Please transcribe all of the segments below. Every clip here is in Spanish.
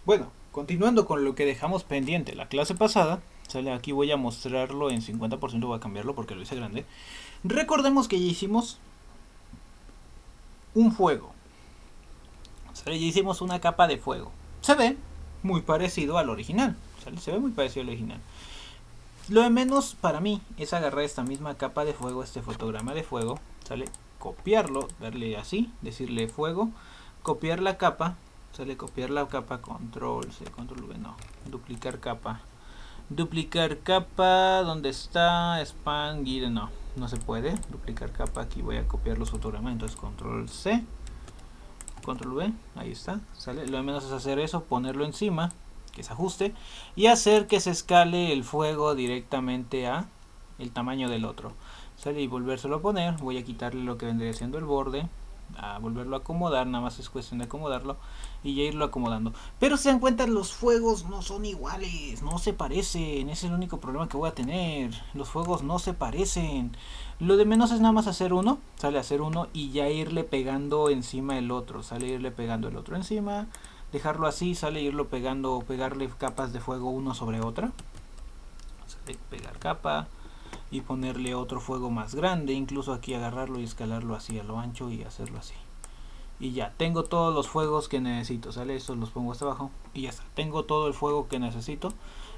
Bueno, continuando con lo que dejamos pendiente la clase pasada, sale aquí voy a mostrarlo en 50%, voy a cambiarlo porque lo hice grande. Recordemos que ya hicimos un fuego, ¿sale? Ya hicimos una capa de fuego. Se ve muy parecido al original, ¿sale? Se ve muy parecido al original. Lo de menos para mí es agarrar esta misma capa de fuego, este fotograma de fuego, ¿sale? Copiarlo, darle así, decirle fuego, copiar la capa, sale copiar la capa, control C, control V, no, duplicar capa. Duplicar capa, ¿dónde está? Span, guide, no, no se puede. Duplicar capa, aquí voy a copiar los fotogramas, entonces control C, control V, ahí está, sale. Lo de menos es hacer eso, ponerlo encima, que se ajuste, y hacer que se escale el fuego directamente a el tamaño del otro. Sale y volvérselo a poner, voy a quitarle lo que vendría siendo el borde, a volverlo a acomodar, nada más es cuestión de acomodarlo y ya irlo acomodando. Pero se dan cuenta, los fuegos no son iguales, no se parecen, ese es el único problema que voy a tener. Los fuegos no se parecen. Lo de menos es nada más hacer uno, sale hacer uno y ya irle pegando encima el otro, sale irle pegando el otro encima, dejarlo así, sale irlo pegando, pegarle capas de fuego uno sobre otra, sale pegar capa y ponerle otro fuego más grande, incluso aquí agarrarlo y escalarlo así a lo ancho y hacerlo así. Y ya, tengo todos los fuegos que necesito, ¿sale? Estos los pongo hasta abajo y ya está. Tengo todo el fuego que necesito.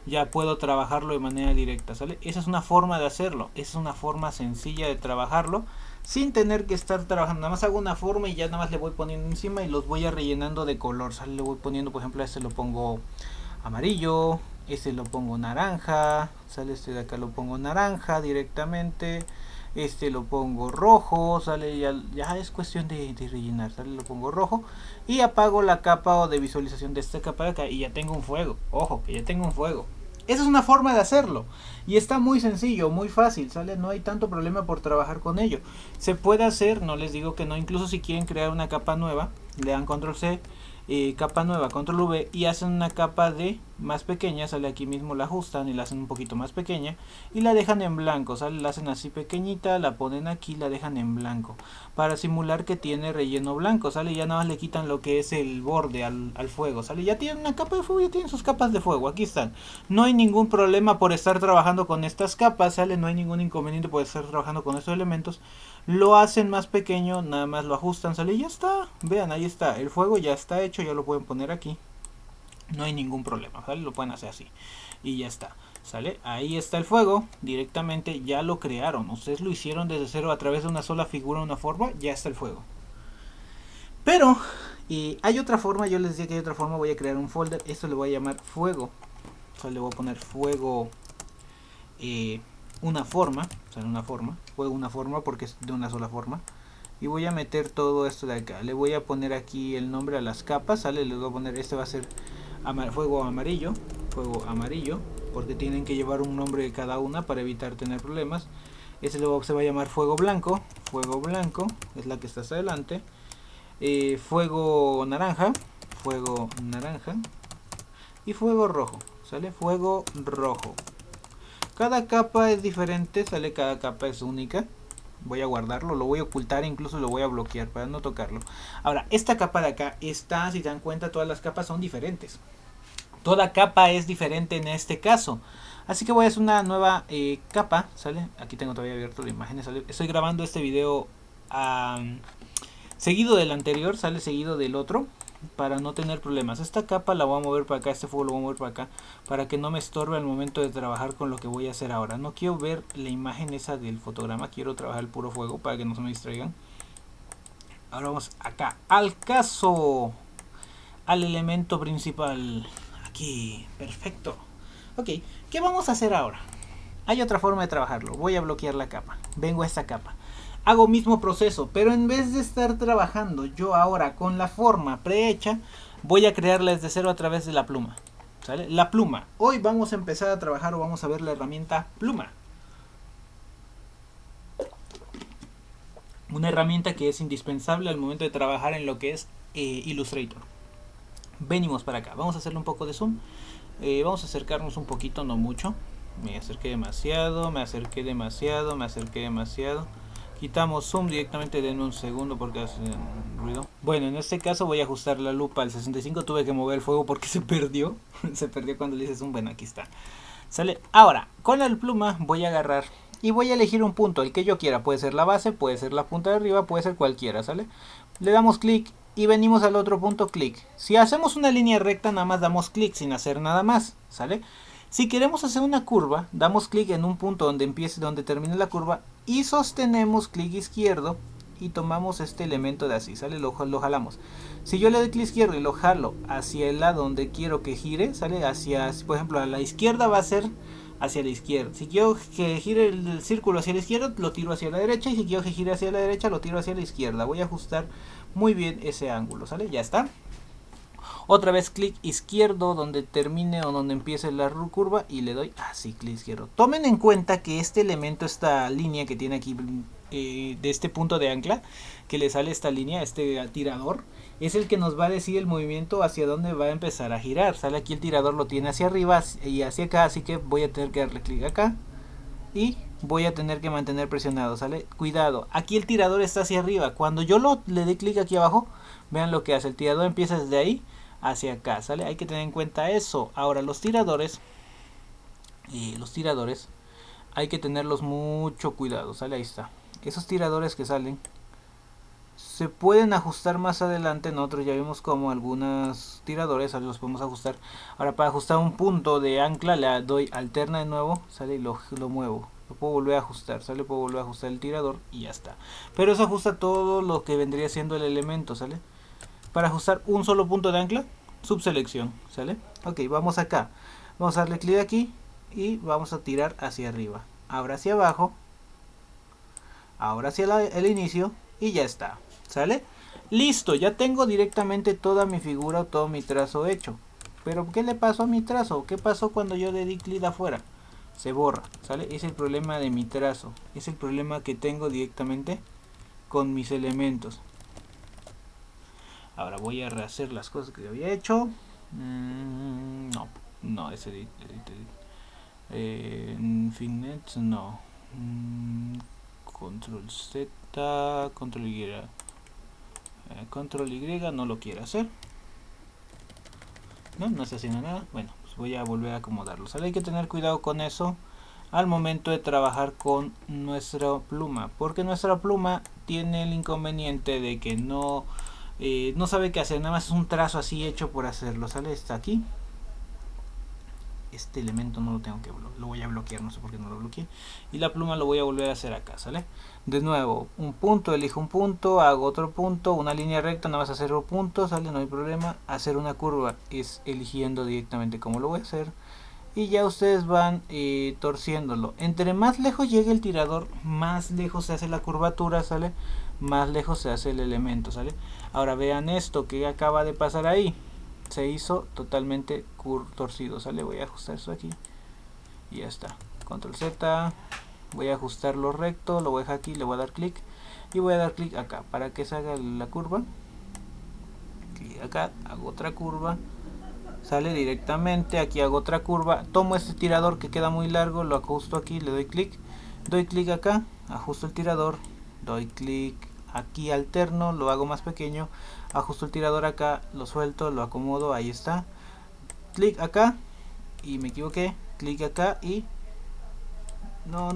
Ya puedo trabajarlo de manera directa, ¿sale? Esa es una forma de hacerlo. Esa es una forma sencilla de trabajarlo sin tener que estar trabajando. Nada más hago una forma y ya nada más le voy poniendo encima y los voy a rellenando de color, ¿sale? Le voy poniendo, por ejemplo, a este lo pongo amarillo, este lo pongo naranja, sale este de acá lo pongo naranja directamente, este lo pongo rojo, sale ya es cuestión de rellenar, sale lo pongo rojo y apago la capa o de visualización de esta capa de acá y ya tengo un fuego, ojo que ya tengo un fuego. Esa es una forma de hacerlo y está muy sencillo, muy fácil, sale, no hay tanto problema por trabajar con ello. Se puede hacer, no les digo que no, incluso si quieren crear una capa nueva, le dan control C, capa nueva, control V y hacen una capa de más pequeña, sale aquí mismo la ajustan y la hacen un poquito más pequeña y la dejan en blanco, sale, la hacen así pequeñita, la ponen aquí, la dejan en blanco para simular que tiene relleno blanco, sale, ya nada más le quitan lo que es el borde al fuego, sale, ya tienen una capa de fuego, ya tienen sus capas de fuego, aquí están, no hay ningún problema por estar trabajando con estas capas, sale, no hay ningún inconveniente por estar trabajando con estos elementos, lo hacen más pequeño, nada más lo ajustan, sale y ya está, vean, ahí está, el fuego ya está hecho, ya lo pueden poner aquí, no hay ningún problema, ¿sale? Lo pueden hacer así y ya está, ¿sale? Ahí está el fuego, directamente ya lo crearon, ustedes lo hicieron desde cero a través de una sola figura, una forma, ya está el fuego. Pero hay otra forma, yo les decía que hay otra forma, voy a crear un folder, esto le voy a llamar fuego, o sea, le voy a poner fuego una forma, o sea, fuego una forma porque es de una sola forma. Y voy a meter todo esto de acá, le voy a poner aquí el nombre a las capas, ¿sale? Les voy a poner, este va a ser fuego amarillo, porque tienen que llevar un nombre de cada una para evitar tener problemas. Este luego se va a llamar fuego blanco, es la que está hasta adelante. Fuego naranja, y fuego rojo, ¿sale? Fuego rojo. Cada capa es diferente, ¿sale? Cada capa es única. Voy a guardarlo, lo voy a ocultar, incluso lo voy a bloquear para no tocarlo. Ahora, esta capa de acá está, si se dan cuenta, todas las capas son diferentes. Toda capa es diferente en este caso. Así que voy a hacer una nueva capa, ¿sale? Aquí tengo todavía abierto la imagen, ¿sale? Estoy grabando este video seguido del anterior, sale seguido del otro, para no tener problemas. Esta capa la voy a mover para acá, este fuego lo voy a mover para acá, para que no me estorbe al momento de trabajar con lo que voy a hacer ahora. No quiero ver la imagen esa del fotograma, quiero trabajar el puro fuego para que no se me distraigan. Ahora vamos acá, al caso, al elemento principal. Aquí, perfecto. Ok, ¿qué vamos a hacer ahora? Hay otra forma de trabajarlo. Voy a bloquear la capa. Vengo a esta capa. Hago mismo proceso, pero en vez de estar trabajando yo ahora con la forma prehecha, voy a crearla desde cero a través de la pluma. ¿Sale? La pluma. Hoy vamos a empezar a trabajar o vamos a ver la herramienta pluma. Una herramienta que es indispensable al momento de trabajar en lo que es Illustrator. Venimos para acá. Vamos a hacerle un poco de zoom. Vamos a acercarnos un poquito, no mucho. Me acerqué demasiado. Quitamos zoom directamente, denme un segundo porque hace ruido. Bueno, en este caso voy a ajustar la lupa al 65. Tuve que mover el fuego porque se perdió. Se perdió cuando le hice zoom. Bueno, aquí está. ¿Sale? Ahora, con la pluma voy a agarrar y voy a elegir un punto, el que yo quiera. Puede ser la base, puede ser la punta de arriba, puede ser cualquiera, ¿sale? Le damos clic y venimos al otro punto, clic. Si hacemos una línea recta, nada más damos clic sin hacer nada más, ¿sale? Si queremos hacer una curva, damos clic en un punto donde empiece, donde termine la curva y sostenemos clic izquierdo y tomamos este elemento de así, ¿sale? Lo jalamos. Si yo le doy clic izquierdo y lo jalo hacia el lado donde quiero que gire, ¿sale? Hacia, por ejemplo, a la izquierda va a ser hacia la izquierda. Si quiero que gire el círculo hacia la izquierda, lo tiro hacia la derecha. Y si quiero que gire hacia la derecha, lo tiro hacia la izquierda. Voy a ajustar muy bien ese ángulo, ¿sale? Ya está. Otra vez clic izquierdo donde termine o donde empiece la curva y le doy así clic izquierdo. Tomen en cuenta que este elemento, esta línea que tiene aquí de este punto de ancla, que le sale esta línea, este tirador, es el que nos va a decir el movimiento hacia dónde va a empezar a girar. Sale aquí el tirador, lo tiene hacia arriba y hacia acá, así que voy a tener que darle clic acá y voy a tener que mantener presionado, ¿sale? Cuidado, aquí el tirador está hacia arriba. Cuando yo le dé clic aquí abajo, vean lo que hace. El tirador empieza desde ahí hacia acá, ¿sale? Hay que tener en cuenta eso. Ahora los tiradores hay que tenerlos mucho cuidado, ¿sale? Ahí está. Esos tiradores que salen se pueden ajustar más adelante. Nosotros ya vimos como algunos tiradores los podemos ajustar. Ahora para ajustar un punto de ancla le doy alterna de nuevo, ¿sale? Y lo muevo. Lo puedo volver a ajustar, ¿sale? Puedo volver a ajustar el tirador y ya está. Pero eso ajusta todo lo que vendría siendo el elemento, ¿sale? Para ajustar un solo punto de ancla, subselección, ¿sale? Ok, vamos acá. Vamos a darle clic aquí y vamos a tirar hacia arriba. Ahora hacia abajo. Ahora hacia el inicio y ya está, ¿sale? Listo, ya tengo directamente toda mi figura o todo mi trazo hecho. Pero ¿qué le pasó a mi trazo? ¿Qué pasó cuando yo le di clic afuera? Se borra, ¿sale? Es el problema de mi trazo. Es el problema que tengo directamente con mis elementos. Ahora voy a rehacer las cosas que había hecho. No, es edit. Infinite, no. Control Z, Control Y. Control Y no lo quiere hacer. No está haciendo nada. Bueno, pues voy a volver a acomodarlo. ¿Sale? Hay que tener cuidado con eso al momento de trabajar con nuestra pluma, porque nuestra pluma tiene el inconveniente de que no sabe qué hacer, nada más es un trazo así hecho por hacerlo, ¿sale? Está aquí. Este elemento no lo tengo que lo voy a bloquear, no sé por qué no lo bloqueé. Y la pluma lo voy a volver a hacer acá, ¿sale? De nuevo, un punto, elijo un punto, hago otro punto, una línea recta, nada más hacer un punto, ¿sale? No hay problema. Hacer una curva es eligiendo directamente cómo lo voy a hacer. Y ya ustedes van torciéndolo. Entre más lejos llegue el tirador, más lejos se hace la curvatura, ¿sale? Más lejos se hace el elemento, ¿sale? Ahora vean esto que acaba de pasar ahí. Se hizo totalmente torcido, ¿sale? Voy a ajustar eso aquí y ya está. Control Z, voy a ajustarlo recto, lo voy a dejar aquí, le voy a dar clic y voy a dar clic acá para que se haga la curva. Clic acá, hago otra curva, sale directamente, aquí hago otra curva, tomo este tirador que queda muy largo, lo ajusto aquí, le doy clic acá, ajusto el tirador, doy clic aquí alterno, lo hago más pequeño, ajusto el tirador acá, lo suelto, lo acomodo, ahí está, clic acá y me equivoqué, clic acá y no,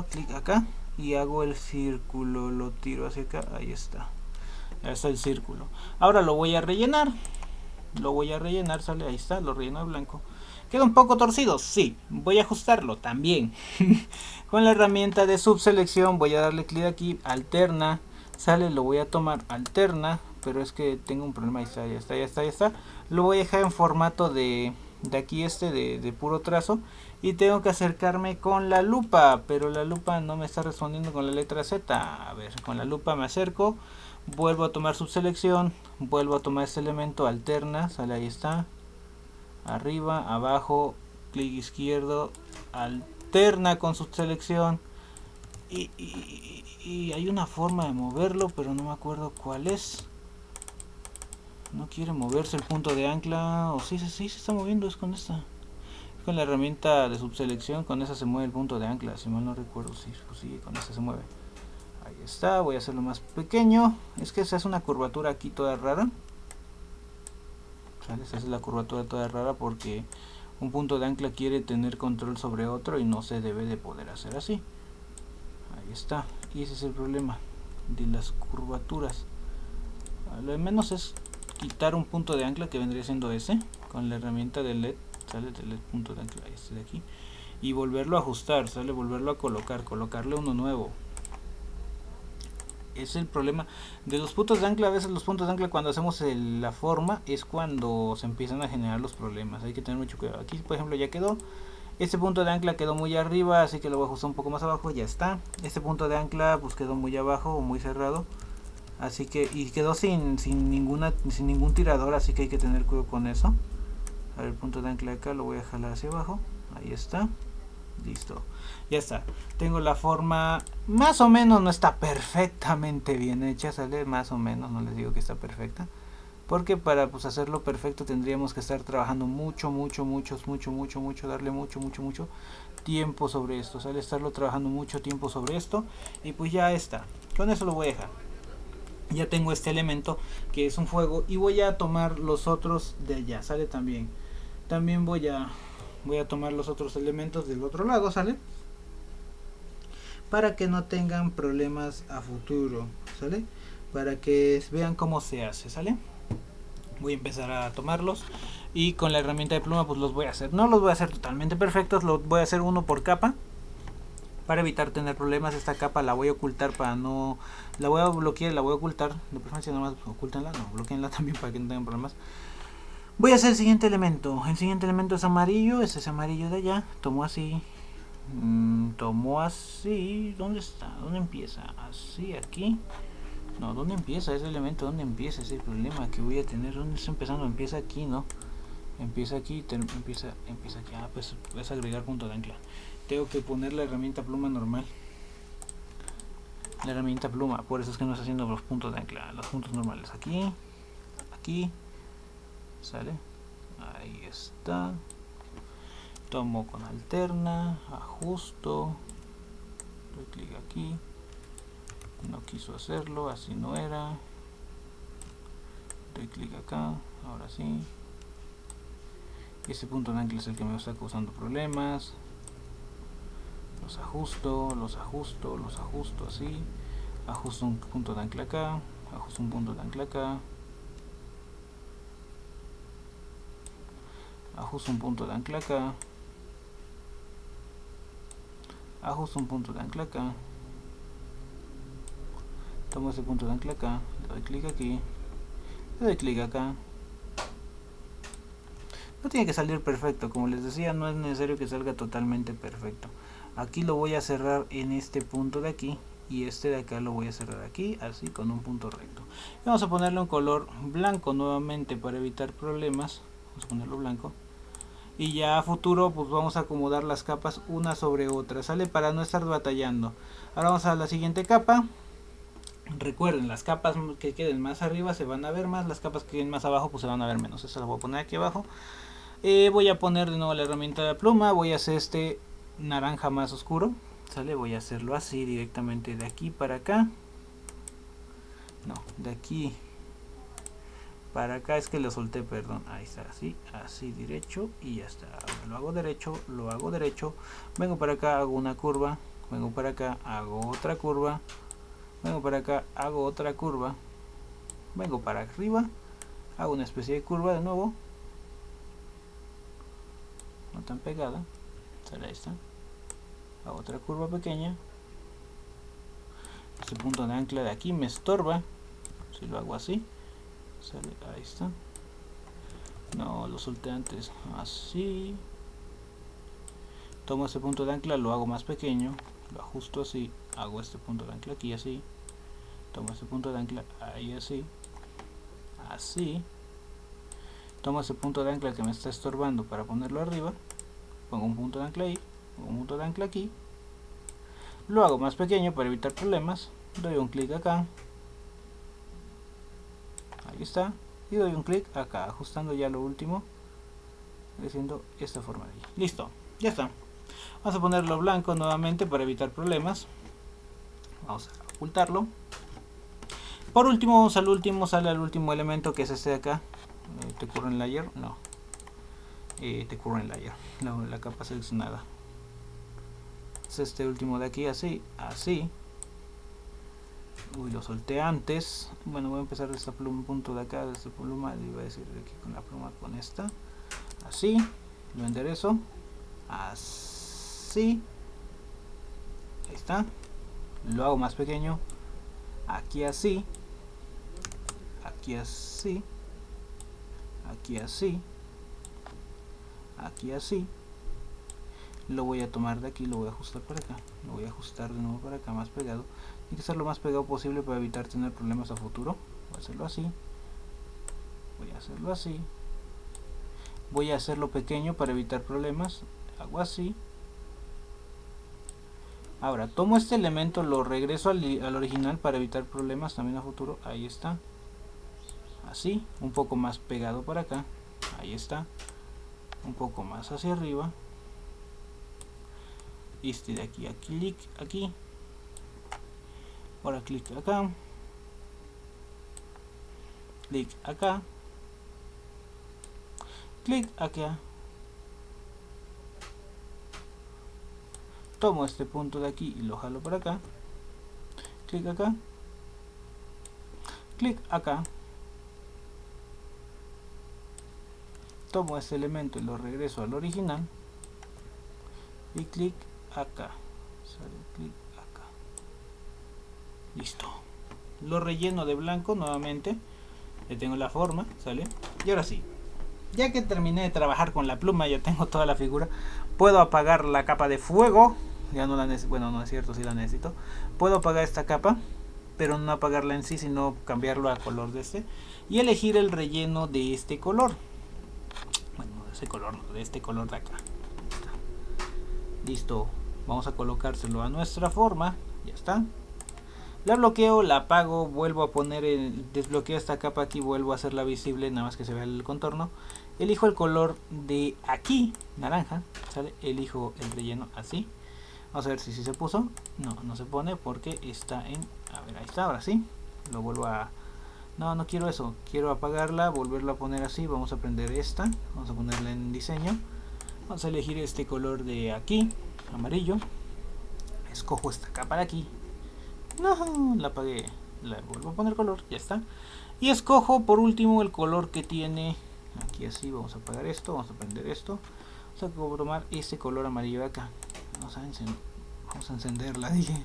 clic acá y hago el círculo, lo tiro hacia acá, ahí está el círculo. Ahora lo voy a rellenar, sale, ahí está, lo relleno de blanco. ¿Queda un poco torcido? Sí. Voy a ajustarlo también. Con la herramienta de subselección voy a darle clic aquí, alterna, sale, lo voy a tomar, alterna, pero es que tengo un problema, ahí está, ya está. Lo voy a dejar en formato de aquí de puro trazo y tengo que acercarme con la lupa, pero la lupa no me está respondiendo con la letra Z. A ver, con la lupa me acerco, vuelvo a tomar subselección, vuelvo a tomar este elemento, alterna, sale, ahí está, arriba, abajo, clic izquierdo, alterna con subselección y hay una forma de moverlo, pero no me acuerdo cuál es. No quiere moverse el punto de ancla, o sí se está moviendo, es con esta. Con la herramienta de subselección, con esa se mueve el punto de ancla, si mal no recuerdo, sí, pues sí, con esa se mueve. Ahí está, voy a hacerlo más pequeño. Es que esa es una curvatura aquí toda rara. ¿Sale? Esa es la curvatura toda rara porque un punto de ancla quiere tener control sobre otro y no se debe de poder hacer así. Ahí está, y ese es el problema de las curvaturas. Lo de menos es quitar un punto de ancla que vendría siendo ese con la herramienta de LED, sale del LED punto de ancla, este de aquí, y volverlo a ajustar, sale, volverlo a colocarle uno nuevo. Es el problema de los puntos de ancla. A veces los puntos de ancla, cuando hacemos la forma, es cuando se empiezan a generar los problemas. Hay que tener mucho cuidado. Aquí por ejemplo ya quedó. Este punto de ancla quedó muy arriba, así que lo voy a ajustar un poco más abajo. Ya está. Este punto de ancla pues quedó muy abajo o muy cerrado, así que, y quedó sin ningún tirador, así que hay que tener cuidado con eso. A ver, el punto de ancla acá lo voy a jalar hacia abajo. Ahí está. Listo, ya está. Tengo la forma, más o menos, no está perfectamente bien hecha, sale más o menos, no les digo que está perfecta, porque para pues hacerlo perfecto tendríamos que estar trabajando mucho, darle mucho tiempo sobre esto, sale, estarlo trabajando mucho tiempo sobre esto, y pues ya está. Con eso lo voy a dejar. Ya tengo este elemento que es un fuego y voy a tomar los otros de allá, sale también. También voy a tomar los otros elementos del otro lado, ¿sale? Para que no tengan problemas a futuro, ¿sale? Para que vean cómo se hace, ¿sale? Voy a empezar a tomarlos y con la herramienta de pluma pues los voy a hacer. No los voy a hacer totalmente perfectos, los voy a hacer uno por capa. Para evitar tener problemas, esta capa la voy a ocultar para no... La voy a bloquear, la voy a ocultar. De preferencia nada más ocultenla, no, bloqueenla también para que no tengan problemas. Voy a hacer el siguiente elemento. El siguiente elemento es amarillo, es ese amarillo de allá. Tomo así. Tomo así. ¿Dónde está? ¿Dónde empieza? Así, aquí. No, ¿dónde empieza ese elemento? ¿Dónde empieza? Ese problema que voy a tener. ¿Dónde está empezando? Empieza aquí, ¿no? Empieza aquí, empieza aquí. Ah, pues es agregar punto de ancla. Tengo que poner la herramienta pluma normal. La herramienta pluma, por eso es que no está haciendo los puntos de ancla. Los puntos normales. Aquí. Aquí. Sale, ahí está. Tomo con alterna, ajusto, doy clic aquí, no quiso hacerlo, así no era, doy clic acá, ahora sí. Ese punto de ancla es el que me está causando problemas. Los ajusto así, ajusto un punto de ancla acá, ajusto un punto de ancla acá, ajusto un punto de ancla acá, ajusto un punto de ancla acá, tomo ese punto de ancla acá, le doy clic aquí, le doy clic acá. No tiene que salir perfecto, como les decía, no es necesario que salga totalmente perfecto. Aquí lo voy a cerrar en este punto de aquí y este de acá lo voy a cerrar aquí, así con un punto recto. Y vamos a ponerle un color blanco nuevamente para evitar problemas. Vamos a ponerlo blanco. Y ya a futuro pues vamos a acomodar las capas una sobre otra, ¿sale? Para no estar batallando. Ahora vamos a la siguiente capa. Recuerden, las capas que queden más arriba se van a ver más, las capas que queden más abajo pues se van a ver menos. Esta la voy a poner aquí abajo. Voy a poner de nuevo la herramienta de pluma, voy a hacer este naranja más oscuro, ¿sale? Voy a hacerlo así directamente de aquí para acá. No, de aquí para acá, es que lo solté, perdón. Ahí está, así, así derecho y ya está. Ahora lo hago derecho, vengo para acá, hago una curva, vengo para acá, hago otra curva, vengo para acá, hago otra curva, vengo para arriba, hago una especie de curva de nuevo, no tan pegada, sale, ahí está, hago otra curva pequeña. Este punto de ancla de aquí me estorba, si lo hago así, sale, ahí está. No, lo solté antes, así. Tomo este punto de ancla, lo hago más pequeño, lo ajusto así, hago este punto de ancla aquí así, tomo este punto de ancla ahí así, así. Tomo ese punto de ancla que me está estorbando para ponerlo arriba, pongo un punto de ancla ahí, pongo un punto de ancla aquí, lo hago más pequeño para evitar problemas, doy un clic acá, ahí está, y doy un clic acá, ajustando ya lo último, haciendo esta forma de ahí. Listo, ya está. Vamos a ponerlo blanco nuevamente para evitar problemas. Vamos a ocultarlo. Por último, vamos al último, sale al último elemento, que es este de acá. ¿Te current layer? No. Te current layer, no, la capa seleccionada. Es este último de aquí, así, así. Uy, lo solté antes. Bueno, voy a empezar de este punto de acá, de esta pluma, iba a decir de aquí con la pluma, con esta. Así, lo enderezo. Así. Ahí está. Lo hago más pequeño. Aquí así. Aquí así. Aquí así. Aquí así. Lo voy a tomar de aquí, lo voy a ajustar para acá. Lo voy a ajustar de nuevo para acá, más pegado. Tiene que ser lo más pegado posible para evitar tener problemas a futuro. Voy a hacerlo así. Voy a hacerlo así. Voy a hacerlo pequeño para evitar problemas. Hago así. Ahora tomo este elemento, lo regreso al original para evitar problemas también a futuro. Ahí está. Así, un poco más pegado para acá. Ahí está. Un poco más hacia arriba. Este de aquí a clic aquí. Ahora clic acá. Clic acá. Clic acá. Tomo este punto de aquí y lo jalo para acá. Clic acá. Clic acá. Tomo este elemento y lo regreso al original. Y clic acá. Sale clic acá. Listo. Lo relleno de blanco nuevamente. Ya tengo la forma, ¿sale? Y ahora sí. Ya que terminé de trabajar con la pluma, ya tengo toda la figura. Puedo apagar la capa de fuego. Ya no la necesito. Bueno, no es cierto, sí la necesito. Puedo apagar esta capa, pero no apagarla en sí, sino cambiarlo a color de este. Y elegir el relleno de este color. Bueno, de ese color, de este color de acá. Listo. Vamos a colocárselo a nuestra forma. Ya está. La bloqueo, la apago, vuelvo a poner desbloqueo esta capa aquí, vuelvo a hacerla visible, nada más que se vea el contorno. Elijo el color de aquí, naranja, ¿sale? Elijo el relleno así. Vamos a ver si se puso. No, no se pone porque está en... A ver, ahí está, ahora sí. Lo vuelvo a... No, no quiero eso. Quiero apagarla, volverla a poner así. Vamos a prender esta. Vamos a ponerla en diseño. Vamos a elegir este color de aquí, amarillo. Escojo esta capa de aquí. No, la apagué. La vuelvo a poner color, ya está. Y escojo por último el color que tiene aquí así. Vamos a apagar esto, vamos a prender esto. Vamos a tomar este color amarillo de acá. Vamos a encenderla, dije.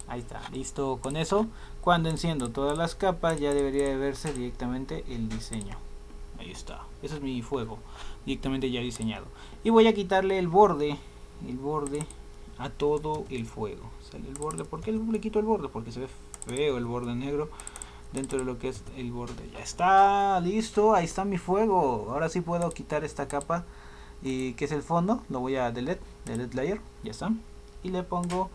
Ahí está, listo. Con eso, cuando enciendo todas las capas, ya debería de verse directamente el diseño. Ahí está, ese es mi fuego, directamente ya diseñado. Y voy a quitarle el borde a todo el fuego. Sale el borde. ¿Por qué le quito el borde? Porque se ve feo el borde negro dentro de lo que es el borde. Ya está, listo, ahí está mi fuego. Ahora sí puedo quitar esta capa que es el fondo. Lo voy a delete layer, ya está. Y le pongo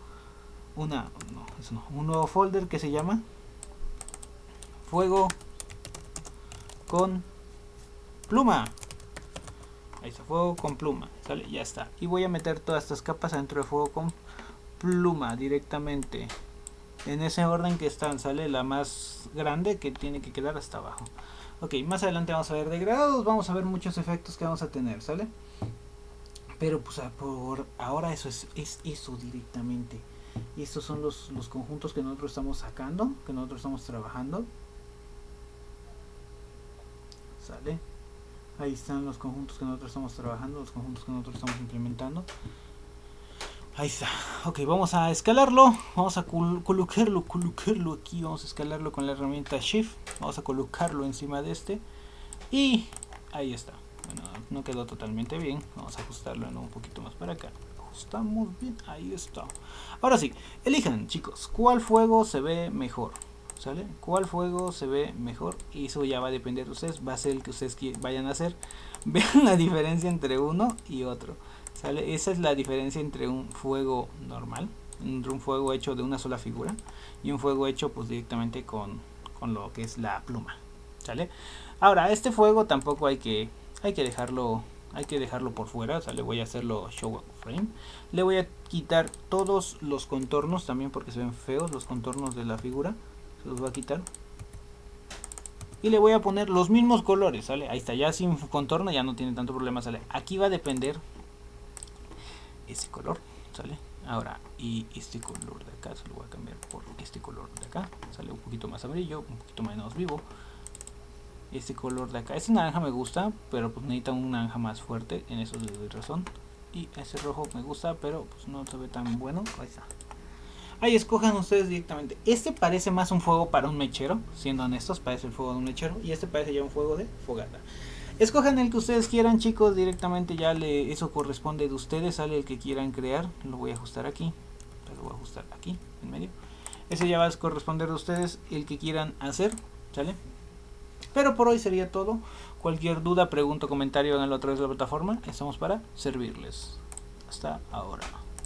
un nuevo folder que se llama fuego con pluma. Ahí está, fuego con pluma, ¿sale? Ya está. Y voy a meter todas estas capas dentro de fuego con pluma directamente. En ese orden que están, ¿sale? La más grande que tiene que quedar hasta abajo. Ok, más adelante vamos a ver degradados, vamos a ver muchos efectos que vamos a tener, ¿sale? Pero pues por ahora eso es eso directamente. Y estos son los conjuntos que nosotros estamos sacando, que nosotros estamos trabajando. ¿Sale? Ahí están los conjuntos que nosotros estamos trabajando, los conjuntos que nosotros estamos implementando. Ahí está. Ok, vamos a escalarlo. Vamos a colocarlo aquí. Vamos a escalarlo con la herramienta Shift. Vamos a colocarlo encima de este. Y ahí está. Bueno, no quedó totalmente bien. Vamos a ajustarlo un poquito más para acá. Ajustamos bien. Ahí está. Ahora sí, elijan, chicos, cuál fuego se ve mejor. ¿Sale? ¿Cuál fuego se ve mejor? Y eso ya va a depender de ustedes. Va a ser el que ustedes vayan a hacer. Vean la diferencia entre uno y otro. ¿Sale? Esa es la diferencia entre un fuego normal, entre un fuego hecho de una sola figura, y un fuego hecho pues directamente con lo que es la pluma. ¿Sale? Ahora, este fuego tampoco hay que dejarlo hay que dejarlo por fuera, ¿sale? Voy a hacerlo show frame. Le voy a quitar todos los contornos también porque se ven feos los contornos de la figura. Se los voy a quitar. Y le voy a poner los mismos colores, ¿sale? Ahí está, ya sin contorno ya no tiene tanto problema, ¿sale? Aquí va a depender ese color, ¿sale? Ahora, y este color de acá se lo voy a cambiar por este color de acá. Sale un poquito más amarillo, un poquito menos vivo. Este color de acá, este naranja me gusta, pero pues necesita un naranja más fuerte, en eso le doy razón. Y ese rojo me gusta, pero pues no se ve tan bueno. Ahí está. Ahí escojan ustedes directamente. Este parece más un fuego para un mechero, siendo honestos, parece el fuego de un mechero. Y este parece ya un fuego de fogata. Escojan el que ustedes quieran, chicos, directamente ya eso corresponde de ustedes. Sale el que quieran crear, lo voy a ajustar aquí. Lo voy a ajustar aquí, en medio. Ese ya va a corresponder de ustedes, el que quieran hacer, ¿sale? Pero por hoy sería todo. Cualquier duda, pregunta, comentario en el otro de la plataforma. Estamos para servirles. Hasta ahora.